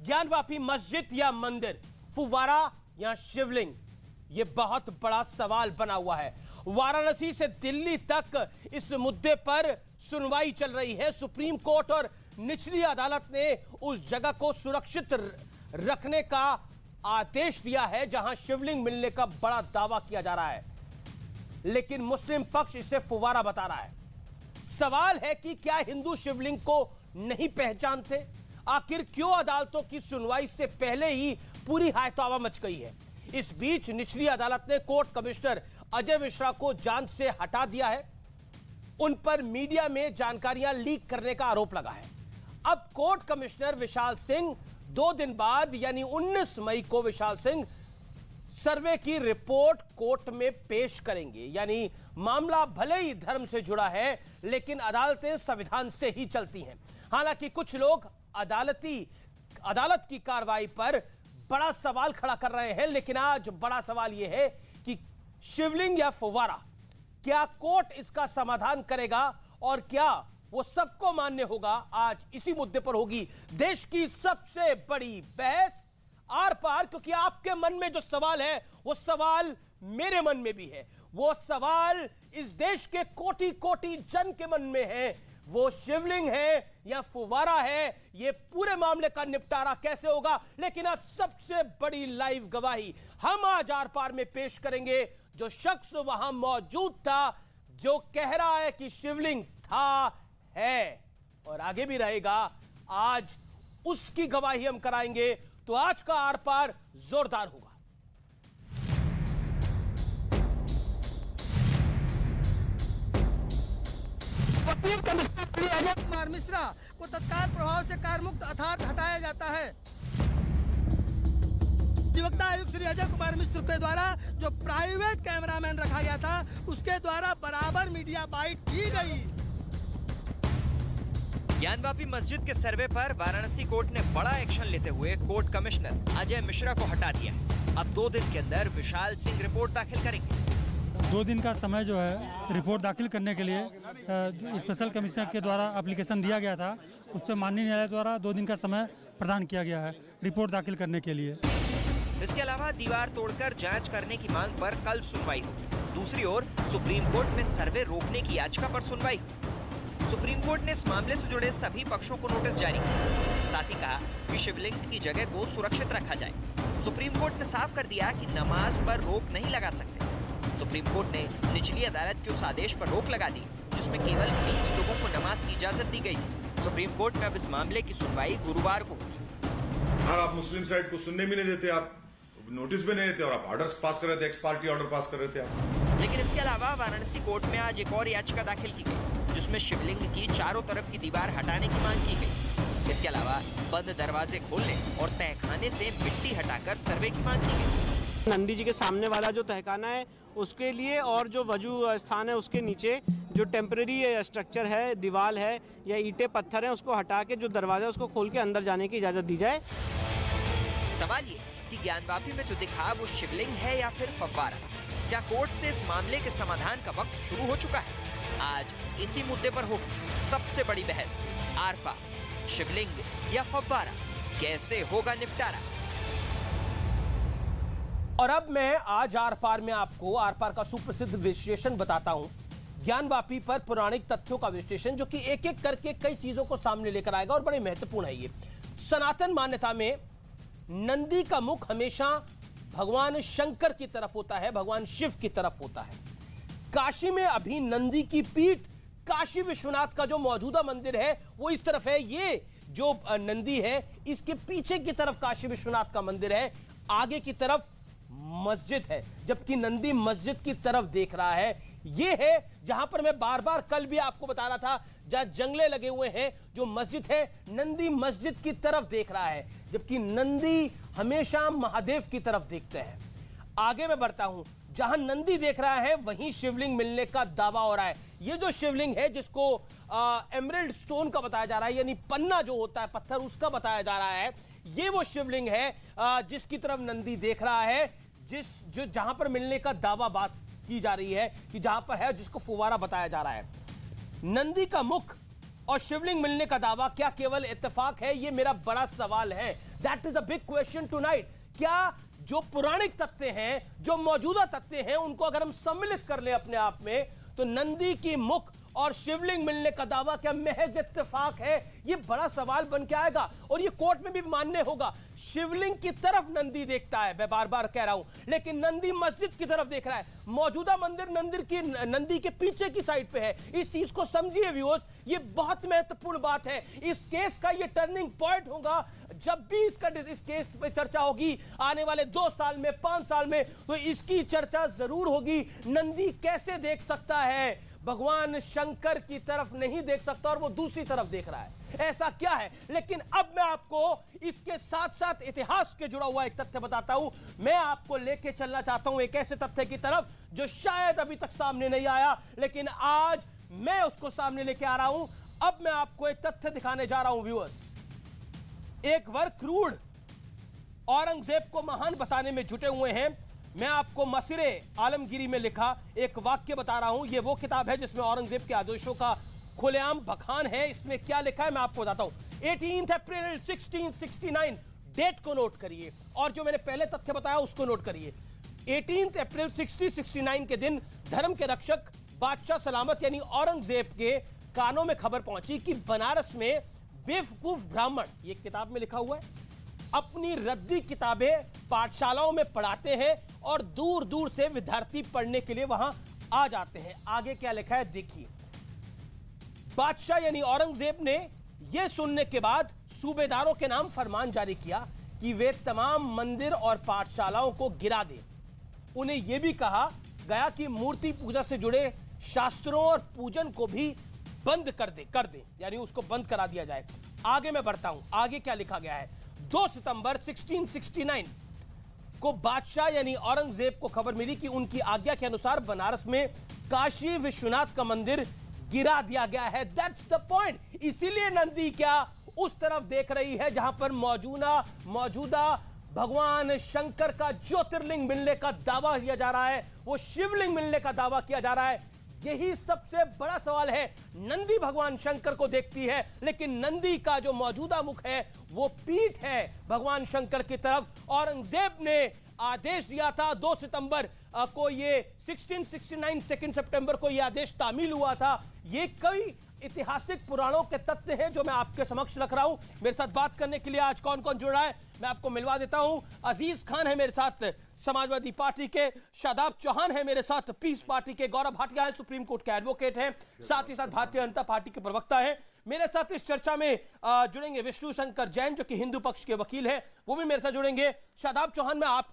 ज्ञानवापी मस्जिद या मंदिर, फुवारा या शिवलिंग, यह बहुत बड़ा सवाल बना हुआ है। वाराणसी से दिल्ली तक इस मुद्दे पर सुनवाई चल रही है। सुप्रीम कोर्ट और निचली अदालत ने उस जगह को सुरक्षित रखने का आदेश दिया है जहां शिवलिंग मिलने का बड़ा दावा किया जा रहा है, लेकिन मुस्लिम पक्ष इसे फुवारा बता रहा है। सवाल है कि क्या हिंदू शिवलिंग को नहीं पहचानते? आखिर क्यों अदालतों की सुनवाई से पहले ही पूरी हायतौबा मच गई है? इस बीच निचली अदालत ने कोर्ट कमिश्नर अजय मिश्रा को जांच से हटा दिया है। उन पर मीडिया में जानकारियां लीक करने का आरोप लगा है। अब कोर्ट कमिश्नर विशाल सिंह 2 दिन बाद यानी 19 मई को विशाल सिंह सर्वे की रिपोर्ट कोर्ट में पेश करेंगे। यानी मामला भले ही धर्म से जुड़ा है, लेकिन अदालतें संविधान से ही चलती हैं। हालांकि कुछ लोग अदालत की कार्रवाई पर बड़ा सवाल खड़ा कर रहे हैं, लेकिन आज बड़ा सवाल यह है कि शिवलिंग या फुवारा, क्या कोर्ट इसका समाधान करेगा और क्या वो सबको मान्य होगा? आज इसी मुद्दे पर होगी देश की सबसे बड़ी बहस आर पार, क्योंकि आपके मन में जो सवाल है वो सवाल मेरे मन में भी है। वो सवाल इस देश के कोटि कोटि जन के मन में है। वो शिवलिंग है या फुवारा है, ये पूरे मामले का निपटारा कैसे होगा? लेकिन आज सबसे बड़ी लाइव गवाही हम आज आर पार में पेश करेंगे। जो शख्स वहां मौजूद था, जो कह रहा है कि शिवलिंग था, है और आगे भी रहेगा, आज उसकी गवाही हम कराएंगे। तो आज का आर पार जोरदार होगा। वकील कमिश्नर अजय कुमार मिश्रा को तत्काल प्रभाव से कार्यमुक्त अर्थात हटाया जाता है। अधिवक्ता आयुक्त श्री अजय कुमार मिश्र के द्वारा जो प्राइवेट कैमरामैन रखा गया था, उसके द्वारा बराबर मीडिया बाइट की गई। ज्ञानवापी मस्जिद के सर्वे पर वाराणसी कोर्ट ने बड़ा एक्शन लेते हुए कोर्ट कमिश्नर अजय मिश्रा को हटा दिया है। अब 2 दिन के अंदर विशाल सिंह रिपोर्ट दाखिल करेंगे। 2 दिन का समय जो है रिपोर्ट दाखिल करने के लिए स्पेशल कमिश्नर के द्वारा एप्लीकेशन दिया गया था, उससे माननीय न्यायालय द्वारा 2 दिन का समय प्रदान किया गया है रिपोर्ट दाखिल करने के लिए। इसके अलावा दीवार तोड़कर जांच करने की मांग पर कल सुनवाई होगी। दूसरी ओर सुप्रीम कोर्ट में सर्वे रोकने की याचिका पर सुनवाई हुई। सुप्रीम कोर्ट ने इस मामले से जुड़े सभी पक्षों को नोटिस जारी किया। साथ ही कहा कि शिवलिंग की जगह को सुरक्षित रखा जाए। सुप्रीम कोर्ट ने साफ कर दिया कि नमाज पर रोक नहीं लगा सकते। सुप्रीम कोर्ट ने निचली अदालत के उस आदेश पर रोक लगा दी जिसमें केवल 20 लोगों को नमाज की इजाजत दी गई थी। सुप्रीम कोर्ट में अब इस मामले की सुनवाई गुरुवार को होगी। आप मुस्लिम साइड को सुनने भी नहीं देते, आप नोटिस भी नहीं देते और आप ऑर्डर पास कर रहे थे, एक्स पार्टी ऑर्डर पास कर रहे थे आप। लेकिन इसके अलावा वाराणसी कोर्ट में आज एक और याचिका दाखिल की गई जिसमें शिवलिंग की चारों तरफ की दीवार हटाने की मांग की गई। इसके अलावा बंद दरवाजे खोलने और तहखाने से मिट्टी हटाकर सर्वे की मांग की गई। नंदी जी के सामने वाला जो तहखाना है उसके लिए और जो वजू स्थान है उसके नीचे जो टेम्परेरी स्ट्रक्चर है, दीवार है या ईंटें पत्थर है, उसको हटा के जो दरवाजा है उसको खोल के अंदर जाने की इजाजत दी जाए। सवाल ये कि ज्ञानवापी में जो दिखा वो शिवलिंग है या फिर फव्वारा? क्या कोर्ट से इस मामले के समाधान का वक्त शुरू हो चुका है? आज इसी मुद्दे पर होगी सबसे बड़ी बहस। आर पार, शिवलिंग या फव्वारा, कैसे होगा निपटारा? और अब मैं आज आर पार में आपको आर पार का सुप्रसिद्ध विश्लेषण बताता हूं। ज्ञानवापी पर पौराणिक तथ्यों का विश्लेषण जो कि एक एक करके कई चीजों को सामने लेकर आएगा और बड़े महत्वपूर्ण है। ये सनातन मान्यता में नंदी का मुख हमेशा भगवान शंकर की तरफ होता है, भगवान शिव की तरफ होता है। काशी में अभी नंदी की पीठ, काशी विश्वनाथ का जो मौजूदा मंदिर है वो इस तरफ है। ये जो नंदी है इसके पीछे की तरफ काशी विश्वनाथ का मंदिर है, आगे की तरफ मस्जिद है, जबकि नंदी मस्जिद की तरफ देख रहा है। ये है जहां पर मैं बार बार कल भी आपको बता रहा था, जहां जंगले लगे हुए हैं, जो मस्जिद है, नंदी मस्जिद की तरफ देख रहा है, जबकि नंदी हमेशा महादेव की तरफ देखते हैं। आगे मैं बढ़ता हूं, जहां नंदी देख रहा है वहीं शिवलिंग मिलने का दावा हो रहा है। ये जो शिवलिंग है जिसको एमरल्ड स्टोन का बताया जा रहा है, यानी पन्ना जो होता है पत्थर, उसका बताया जा रहा है, ये वो शिवलिंग है जिसकी तरफ नंदी देख रहा है, जहां पर मिलने का दावा बात की जा रही है कि जहां पर है, जिसको फुवारा बताया जा रहा है। नंदी का मुख और शिवलिंग मिलने का दावा क्या केवल इत्तेफाक है? ये मेरा बड़ा सवाल है। That is a big question tonight. क्या जो पौराणिक तथ्य हैं, जो मौजूदा तथ्य हैं, उनको अगर हम सम्मिलित कर ले अपने आप में, तो नंदी की मुख और शिवलिंग मिलने का दावा क्या महज इत्तेफाक है? ये बड़ा सवाल बन के आएगा और ये कोर्ट में भी मान्य होगा। शिवलिंग की तरफ नंदी देखता है, मैं बार बार कह रहा हूं, लेकिन नंदी मस्जिद की तरफ देख रहा है। मौजूदा मंदिर नंदी के पीछे की साइड पे है। इस चीज को समझिए व्यूअर्स, ये बहुत महत्वपूर्ण बात है। इस केस का ये टर्निंग पॉइंट होगा। जब भी इस केस पे चर्चा होगी आने वाले 2 साल में, 5 साल में, तो इसकी चर्चा जरूर होगी। नंदी कैसे देख सकता है? भगवान शंकर की तरफ नहीं देख सकता और वो दूसरी तरफ देख रहा है। ऐसा क्या है? लेकिन अब मैं आपको इसके साथ साथ इतिहास के जुड़ा हुआ एक तथ्य बताता हूं। मैं आपको लेके चलना चाहता हूं एक ऐसे तथ्य की तरफ जो शायद अभी तक सामने नहीं आया, लेकिन आज मैं उसको सामने लेके आ रहा हूं। अब मैं आपको एक तथ्य दिखाने जा रहा हूं व्यूअर्स। एक वर्ग क्रूर औरंगजेब को महान बताने में जुटे हुए हैं। मैं आपको मसीरे आलमगीरी में लिखा एक वाक्य बता रहा हूं। यह वो किताब है जिसमें औरंगजेब के आदेशों का खुलेआम बखान है। इसमें क्या लिखा है मैं आपको बताता हूं। 18 अप्रैल 1669 डेट को नोट करिए और जो मैंने पहले तथ्य बताया उसको नोट करिए। 18 अप्रैल 1669 के दिन धर्म के रक्षक बादशाह सलामत यानी औरंगजेब के कानों में खबर पहुंची कि बनारस में बेवकूफ ब्राह्मण, ये किताब में लिखा हुआ है, अपनी रद्दी किताबें पाठशालाओं में पढ़ाते हैं और दूर दूर से विद्यार्थी पढ़ने के लिए वहां आ जाते हैं। आगे क्या लिखा है देखिए। बादशाह यानी औरंगजेब ने यह सुनने के बाद सूबेदारों के नाम फरमान जारी किया कि वे तमाम मंदिर और पाठशालाओं को गिरा दें। उन्हें यह भी कहा गया कि मूर्ति पूजा से जुड़े शास्त्रों और पूजन को भी बंद कर दे, यानी उसको बंद करा दिया जाए। आगे मैं बढ़ता हूं, आगे क्या लिखा गया है। 2 सितंबर 1669 को बादशाह यानी औरंगजेब को खबर मिली कि उनकी आज्ञा के अनुसार बनारस में काशी विश्वनाथ का मंदिर गिरा दिया गया है। That's the point. इसीलिए नंदी क्या उस तरफ देख रही है जहां पर मौजूदा भगवान शंकर का ज्योतिर्लिंग मिलने का दावा किया जा रहा है, वो शिवलिंग मिलने का दावा किया जा रहा है। यही सबसे बड़ा सवाल है। नंदी भगवान शंकर को देखती है, लेकिन नंदी का जो मौजूदा मुख है वो पीठ है भगवान शंकर की तरफ। औरंगजेब ने आदेश दिया था 2 सितंबर को, ये 1669 2 सितंबर को यह आदेश तामील हुआ था। ये कई ऐतिहासिक पुराणों के तथ्य हैं जो मैं आपके समक्ष रख रहा हूं। मेरे साथ बात करने के लिए आज कौन कौन जुड़ रहा है मैं आपको मिलवा देता हूं। अजीज खान है मेरे साथ, समाजवादी पार्टी के, शादाब चौहान है मेरे साथ, पीस पार्टी के, गौरव भाटिया है, सुप्रीम कोर्ट के एडवोकेट हैं, साथ ही साथ भारतीय जनता पार्टी के प्रवक्ता हैं। मेरे साथ इस चर्चा में जुड़ेंगे विष्णु शंकर जैन जो कि हिंदू पक्ष के वकील हैं, वो भी मेरे साथ जुड़ेंगे। शादाब चौहान, मैं आप